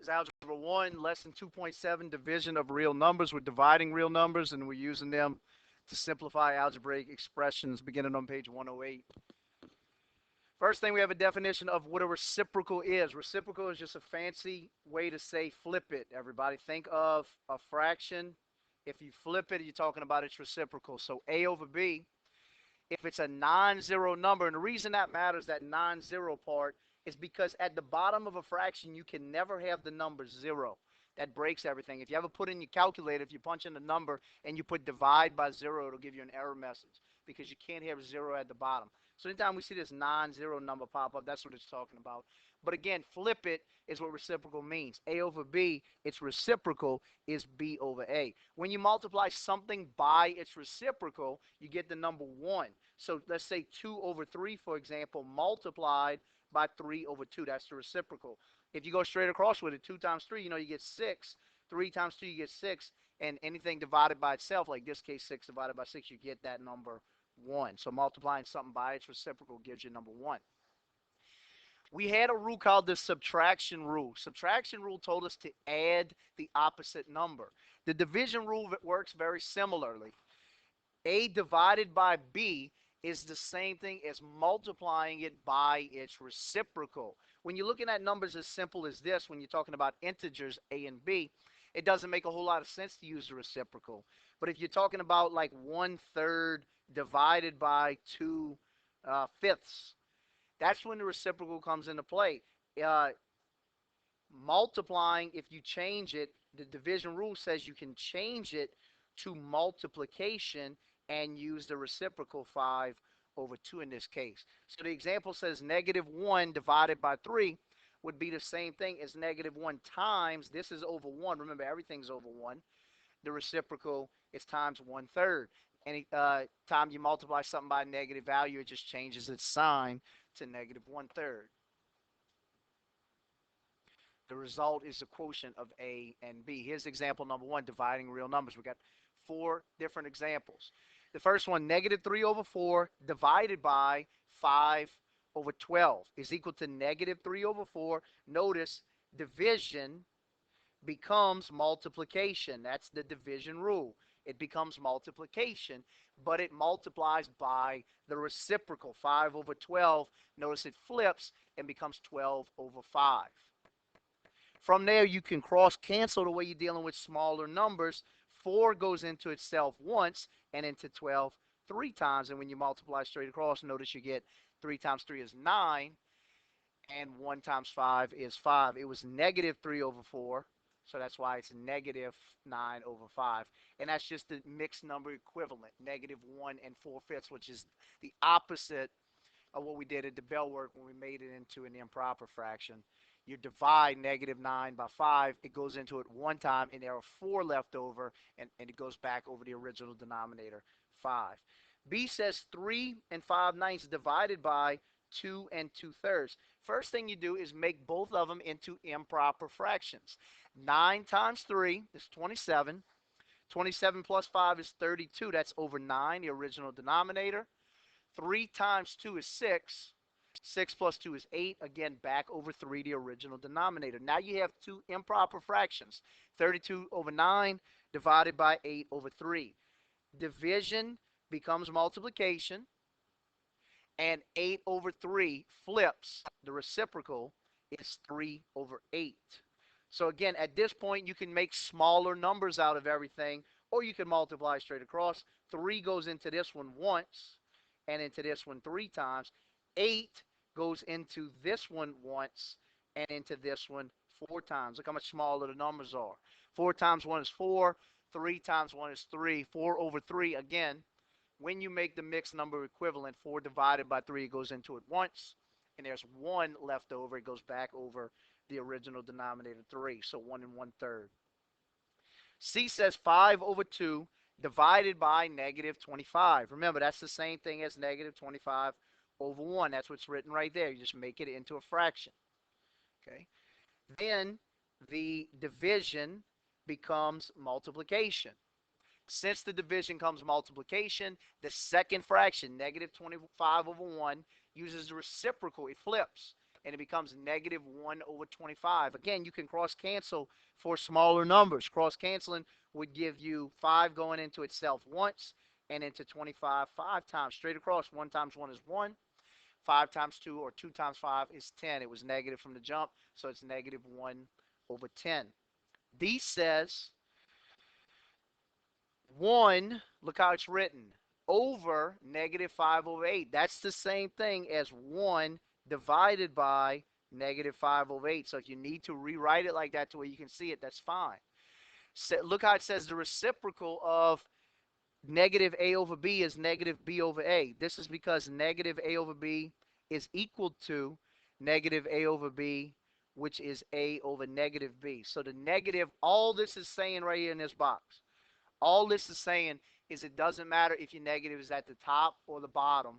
is Algebra 1, lesson 2.7, division of real numbers. We're dividing real numbers, and we're using them to simplify algebraic expressions beginning on page 108. First thing, we have a definition of what a reciprocal is. Reciprocal is just a fancy way to say flip it, everybody. Think of a fraction. If you flip it, you're talking about its reciprocal. So A over B, if it's a non-zero number, and the reason that matters, that non-zero part, is because at the bottom of a fraction, you can never have the number 0. That breaks everything. If you ever put in your calculator, if you punch in the number and you put divide by 0, it'll give you an error message because you can't have 0 at the bottom. So anytime we see this non-zero number pop up, that's what it's talking about. But again, flip it is what reciprocal means. A over B, its reciprocal is B over A. When you multiply something by its reciprocal, you get the number 1. So let's say 2 over 3, for example, multiplied by 3 over 2. That's the reciprocal. If you go straight across with it, 2 times 3, you get 6. 3 times 2, you get 6. And anything divided by itself, like this case, 6 divided by 6, you get that number 1. So multiplying something by its reciprocal gives you number 1. We had a rule called the subtraction rule. Subtraction rule told us to add the opposite number. The division rule works very similarly. A divided by B is the same thing as multiplying it by its reciprocal. When you're looking at numbers as simple as this, when you're talking about integers A and B, it doesn't make a whole lot of sense to use the reciprocal. But if you're talking about like 1/3 divided by 2/5, that's when the reciprocal comes into play. Multiplying, if you change it, the division rule says you can change it to multiplication and use the reciprocal 5 over 2 in this case. So the example says -1 divided by 3 would be the same thing as -1 times, this is over 1. Remember, everything's over 1. The reciprocal is times 1/3. Any time you multiply something by a negative value, it just changes its sign to -1/3. The result is the quotient of A and B. Here's example number 1, dividing real numbers. We got 4 different examples. The first one, -3 over 4 divided by 5 over 12 is equal to -3 over 4. Notice division becomes multiplication. That's the division rule. It becomes multiplication, but it multiplies by the reciprocal, 5 over 12. Notice it flips and becomes 12 over 5. From there, you can cross cancel the way you're dealing with smaller numbers. 4 goes into itself once and into 12 3 times. And when you multiply straight across, notice you get 3 times 3 is 9, and 1 times 5 is 5. It was -3 over 4, so that's why it's -9 over 5. And that's just the mixed number equivalent, -1 and 4/5, which is the opposite of what we did at the bell work when we made it into an improper fraction. You divide -9 by 5, it goes into it one time, and there are 4 left over, and it goes back over the original denominator, 5. B says 3 and 5/9 divided by 2 and 2/3. First thing you do is make both of them into improper fractions. 9 times 3 is 27. 27 plus 5 is 32. That's over 9, the original denominator. 3 times 2 is 6. 6 plus 2 is 8. Again, back over 3, the original denominator. Now you have 2 improper fractions. 32 over 9 divided by 8 over 3. Division becomes multiplication, and 8 over 3 flips. The reciprocal is 3 over 8. So again, at this point, you can make smaller numbers out of everything, or you can multiply straight across. 3 goes into this one once, and into this one 3 times. 8 goes into this one once, and into this one 4 times. Look how much smaller the numbers are. 4 times 1 is 4. 3 times 1 is 3. 4 over 3, again, when you make the mixed number equivalent, 4 divided by 3, it goes into it once, and there's 1 left over. It goes back over the original denominator, 3. So 1 and 1/3. C says 5 over 2 divided by -25. Remember, that's the same thing as -25 over 1. That's what's written right there. You just make it into a fraction. Okay. Then the division becomes multiplication. Since the division comes multiplication, the second fraction, -25 over 1, uses the reciprocal. It flips. and it becomes negative 1 over 25. Again, you can cross cancel for smaller numbers. Cross canceling would give you 5 going into itself once and into 25 5 times. Straight across, 1 times 1 is 1. 5 times 2 or 2 times 5 is 10. It was negative from the jump, so it's negative 1 over 10. D says 1, look how it's written, over negative 5 over 8. That's the same thing as 1 divided by negative 5 over 8. So if you need to rewrite it like that to where you can see it, that's fine. So look how it says the reciprocal of negative a over b is negative b over a. This is because negative a over b is equal to negative a over b, which is a over negative b. So the negative, all this is saying right here in this box, all this is saying is it doesn't matter if your negative is at the top or the bottom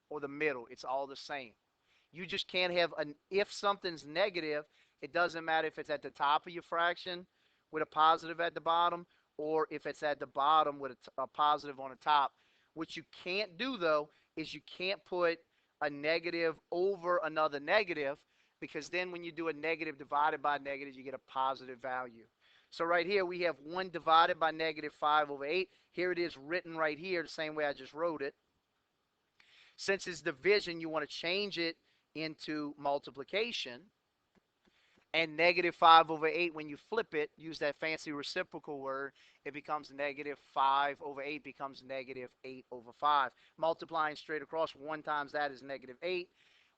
or the middle. It's all the same. You just can't have an, if something's negative, it doesn't matter if it's at the top of your fraction with a positive at the bottom or if it's at the bottom with a positive on the top. What you can't do, though, is you can't put a negative over another negative, because then when you do a negative divided by negative, you get a positive value. So right here, we have 1 divided by negative 5 over 8. Here it is written right here the same way I just wrote it. Since it's division, you want to change it into multiplication. And negative 5 over 8, when you flip it, use that fancy reciprocal word, it becomes negative 5 over 8 becomes negative 8 over 5. Multiplying straight across, 1 times that is negative 8.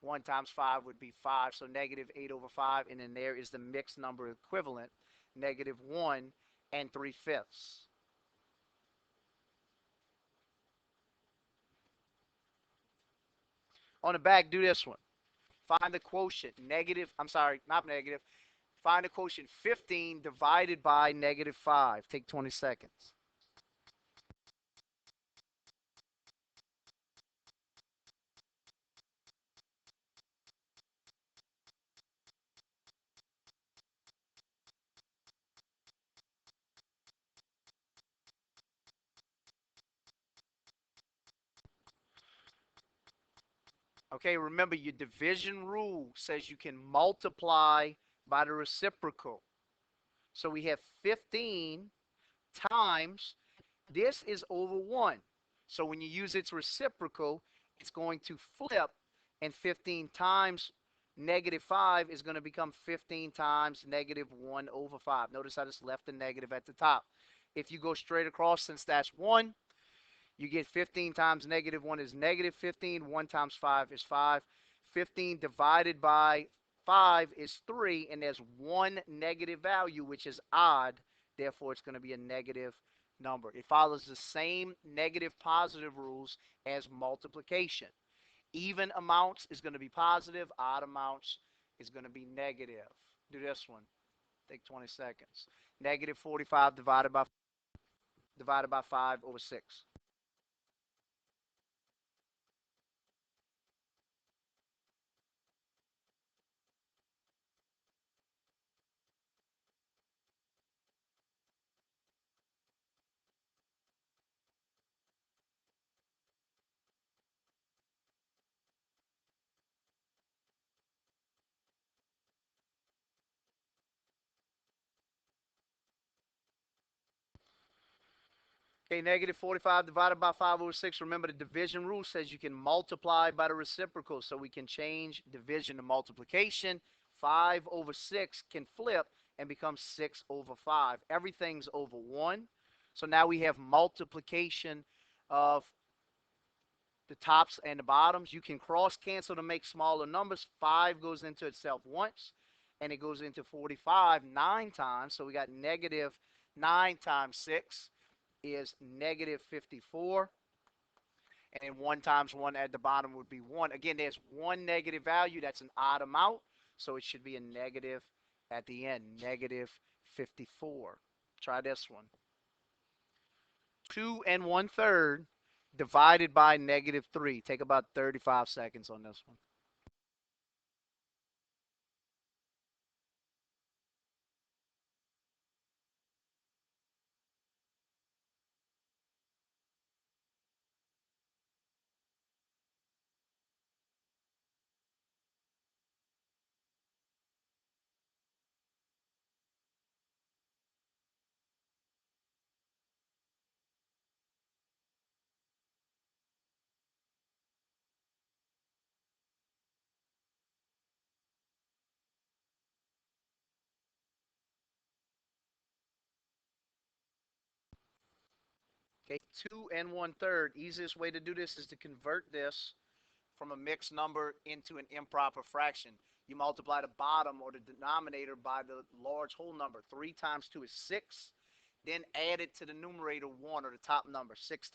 1 times 5 would be 5, so negative 8 over 5. And then there is the mixed number equivalent, negative 1 and 3/5. On the back, do this one. Find the quotient, negative, I'm sorry, not negative. Find the quotient 15 divided by negative 5. Take 20 seconds. Okay, remember your division rule says you can multiply by the reciprocal. So we have 15 times, this is over 1. So when you use its reciprocal, it's going to flip, and 15 times negative 5 is going to become 15 times negative 1 over 5. Notice I just left the negative at the top. If you go straight across, since that's 1, you get 15 times negative 1 is negative 15. 1 times 5 is 5. 15 divided by 5 is 3, and there's one negative value, which is odd. Therefore, it's going to be a negative number. It follows the same negative positive rules as multiplication. Even amounts is going to be positive. Odd amounts is going to be negative. Do this one. Take 20 seconds. Negative 45 divided by 5 over 6. Okay, negative 45 divided by 5 over 6. Remember, the division rule says you can multiply by the reciprocal, so we can change division to multiplication. 5 over 6 can flip and become 6 over 5. Everything's over 1. So now we have multiplication of the tops and the bottoms. You can cross cancel to make smaller numbers. 5 goes into itself once, and it goes into 45 9 times. So we got negative 9 times 6 is negative 54. And then 1 times 1 at the bottom would be 1. Again, there's one negative value. That's an odd amount. So it should be a negative at the end, negative 54. Try this one. 2 1/3 divided by negative 3. Take about 35 seconds on this one. Okay, 2 and 1/3. Easiest way to do this is to convert this from a mixed number into an improper fraction. You multiply the bottom or the denominator by the large whole number. 3 times 2 is 6. Then add it to the numerator 1 or the top number. 6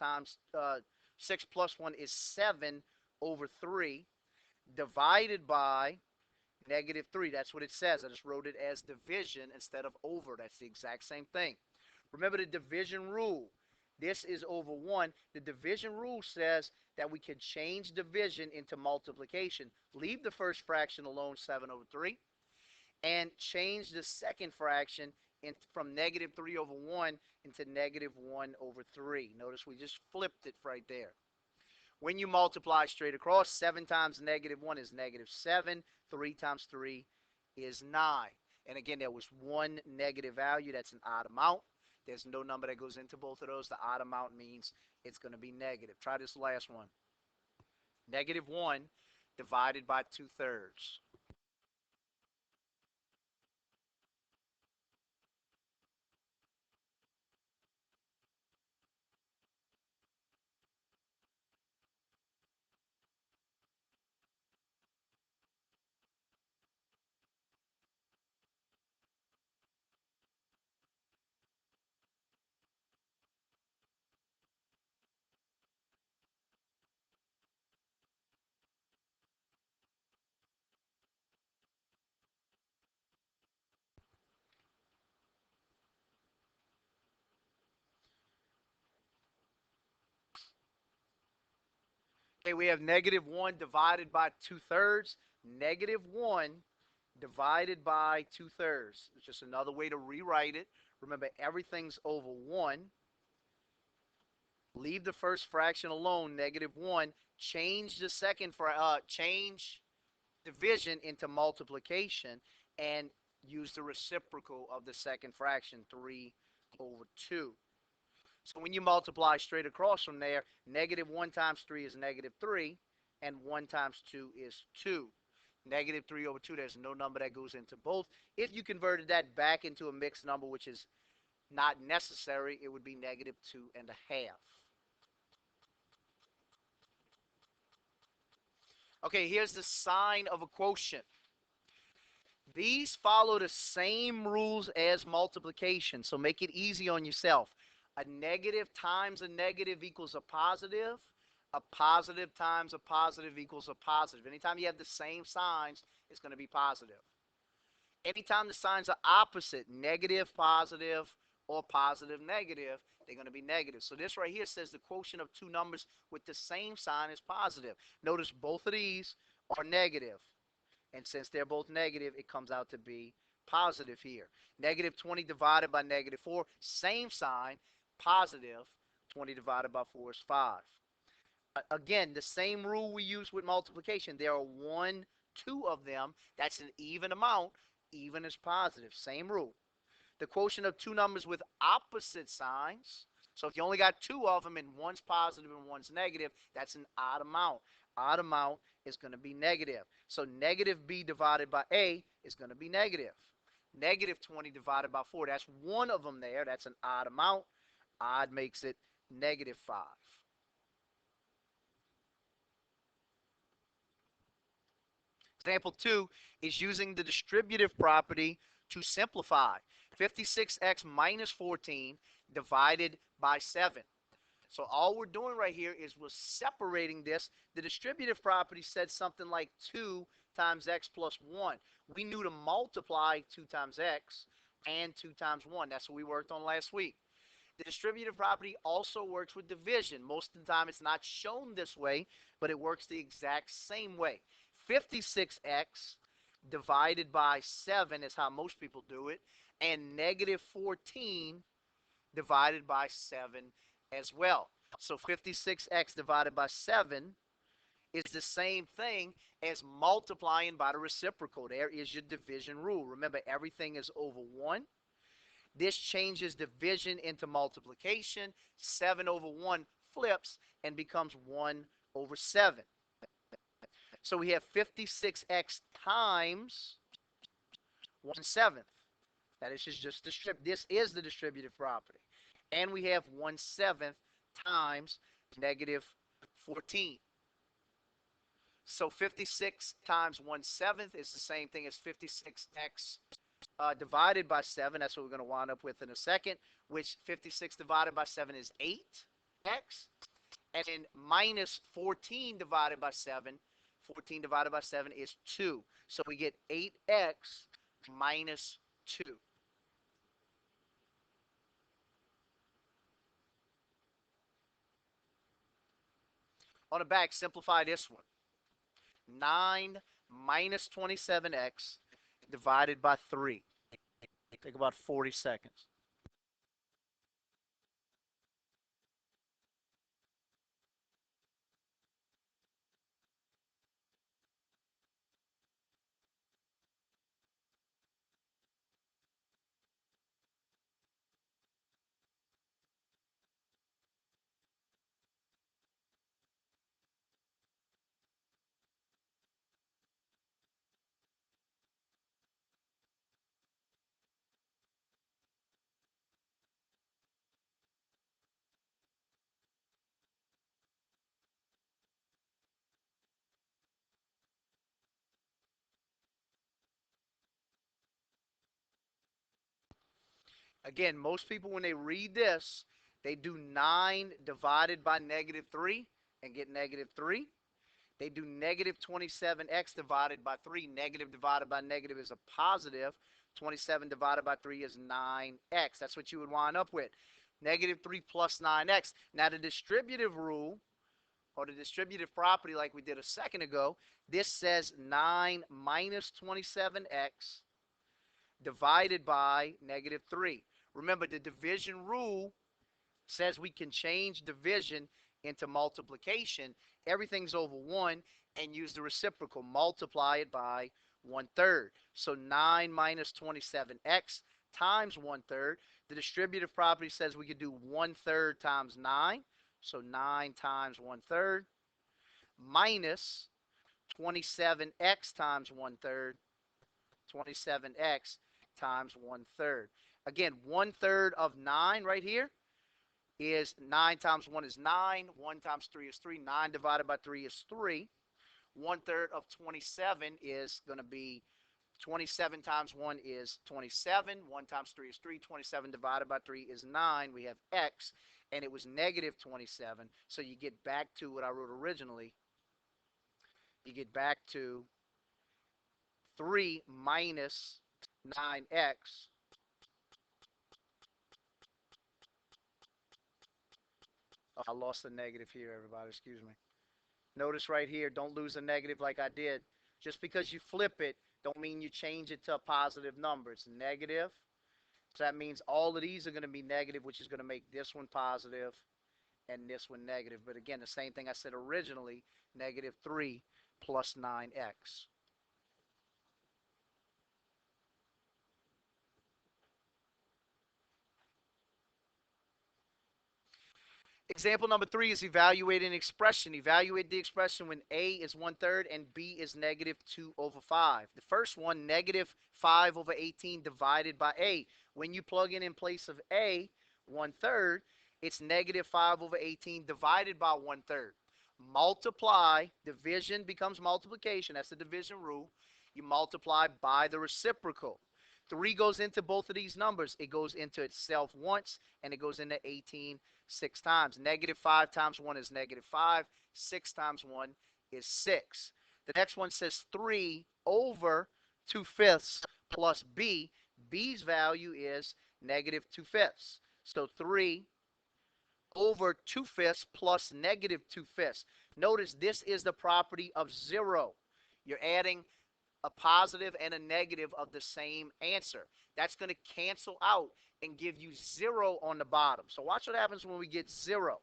plus 1 is 7 over 3 divided by -3. That's what it says. I just wrote it as division instead of over. That's the exact same thing. Remember the division rule. This is over 1. The division rule says that we can change division into multiplication. Leave the first fraction alone, 7 over 3, and change the second fraction from -3 over 1 into -1 over 3. Notice we just flipped it right there. When you multiply straight across, 7 times -1 is -7. 3 times 3 is 9. And again, there was one negative value. That's an odd amount. There's no number that goes into both of those. The odd amount means it's going to be negative. Try this last one. -1 divided by 2/3. Okay, we have -1 divided by 2/3. -1 divided by 2/3. It's just another way to rewrite it. Remember, everything's over 1. Leave the first fraction alone, -1. Change the second for change division into multiplication and use the reciprocal of the second fraction, 3 over 2. So when you multiply straight across from there, -1 times 3 is -3, and 1 times 2 is 2. -3 over 2, there's no number that goes into both. If you converted that back into a mixed number, which is not necessary, it would be -2.5. Okay, here's the sign of a quotient. These follow the same rules as multiplication, so make it easy on yourself. A negative times a negative equals a positive. A positive times a positive equals a positive. Anytime you have the same signs, it's going to be positive. Anytime the signs are opposite, negative, positive, or positive, negative, they're going to be negative. So this right here says the quotient of two numbers with the same sign is positive. Notice both of these are negative. And since they're both negative, it comes out to be positive here. -20 divided by -4, same sign, positive. 20 divided by 4 is 5. Again, the same rule we use with multiplication. There are 1, 2 of them. That's an even amount. Even is positive. Same rule. The quotient of two numbers with opposite signs. So if you only got 2 of them and one's positive and one's negative, that's an odd amount. Odd amount is going to be negative. So -b divided by a is going to be negative. -20 divided by 4, that's one of them there. That's an odd amount. Odd makes it -5. Example 2 is using the distributive property to simplify. 56x minus 14 divided by 7. So all we're doing right here is we're separating this. The distributive property said something like 2 times x plus 1. We knew to multiply 2 times x and 2 times 1. That's what we worked on last week. The distributive property also works with division. Most of the time it's not shown this way, but it works the exact same way. 56x divided by 7 is how most people do it, and -14 divided by 7 as well. So 56x divided by 7 is the same thing as multiplying by the reciprocal. There is your division rule. Remember, everything is over 1. This changes division into multiplication. 7 over 1 flips and becomes 1 over 7. So we have 56x times 1/7. That is just this is the distributive property. And we have 1/7 times negative 14. So 56 times 1/7 is the same thing as 56x divided by 7. That's what we're going to wind up with in a second, which 56 divided by 7 is 8x. And then minus 14 divided by 7, 14 divided by 7 is 2. So we get 8x minus 2. On the back, simplify this one. 9 minus 27x divided by 3. Take about 40 seconds. Again, most people, when they read this, they do 9 divided by negative 3 and get negative 3. They do negative 27x divided by 3. Negative divided by negative is a positive. 27 divided by 3 is 9x. That's what you would wind up with. Negative 3 plus 9x. Now, the distributive rule, or the distributive property like we did a second ago, this says 9 minus 27x divided by negative 3. Remember, the division rule says we can change division into multiplication. Everything's over 1 and use the reciprocal. Multiply it by 1/3. So 9 minus 27x times 1/3. The distributive property says we could do 1/3 times 9. So 9 times 1/3 minus 27x times 1/3. 27x times 1/3. Again, 1/3 of 9 right here is 9 times 1 is 9. 1 times 3 is 3. 9 divided by 3 is 3. 1/3 of 27 is going to be 27 times 1 is 27. 1 times 3 is 3. 27 divided by 3 is 9. We have x, and it was negative 27. So you get back to what I wrote originally. You get back to 3 minus 9x. Oh, I lost the negative here, everybody. Excuse me. Notice right here, don't lose a negative like I did. Just because you flip it, don't mean you change it to a positive number. It's negative. So that means all of these are going to be negative, which is going to make this one positive and this one negative. But again, the same thing I said originally, negative 3 plus 9x. Example number 3 is evaluate an expression. Evaluate the expression when A is 1/3 and B is negative 2 over 5. The first one, negative 5 over 18 divided by A. When you plug in place of A, 1/3, it's negative 5 over 18 divided by 1/3. Multiply, division becomes multiplication. That's the division rule. You multiply by the reciprocal. 3 goes into both of these numbers. It goes into itself once, and it goes into 18 6 times. Negative 5 times 1 is negative 5. 6 times 1 is 6. The next one says 3 over 2/5 plus B. B's value is negative 2/5. So 3 over 2/5 plus negative 2/5. Notice this is the property of 0. You're adding a positive and a negative of the same answer. That's going to cancel out and give you 0 on the bottom. So watch what happens when we get 0.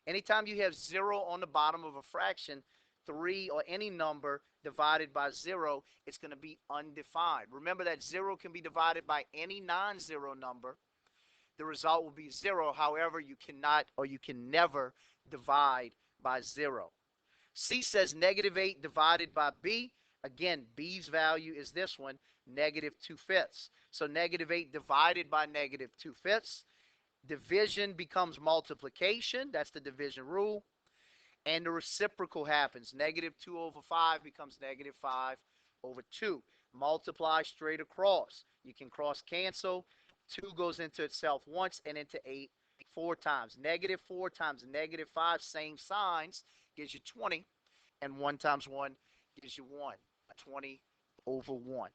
Anytime you have 0 on the bottom of a fraction, 3 or any number divided by 0, it's going to be undefined. Remember that 0 can be divided by any non-zero number. The result will be 0. However, you cannot or you can never divide by 0. C says negative 8 divided by B. Again, B's value is this one, negative 2/5. So negative 8 divided by negative 2/5. Division becomes multiplication. That's the division rule. And the reciprocal happens. Negative 2 over 5 becomes negative 5 over 2. Multiply straight across. You can cross cancel. 2 goes into itself once and into 8 4 times. Negative 4 times negative 5, same signs, gives you 20. And 1 times 1 gives you 1. 20 over 1.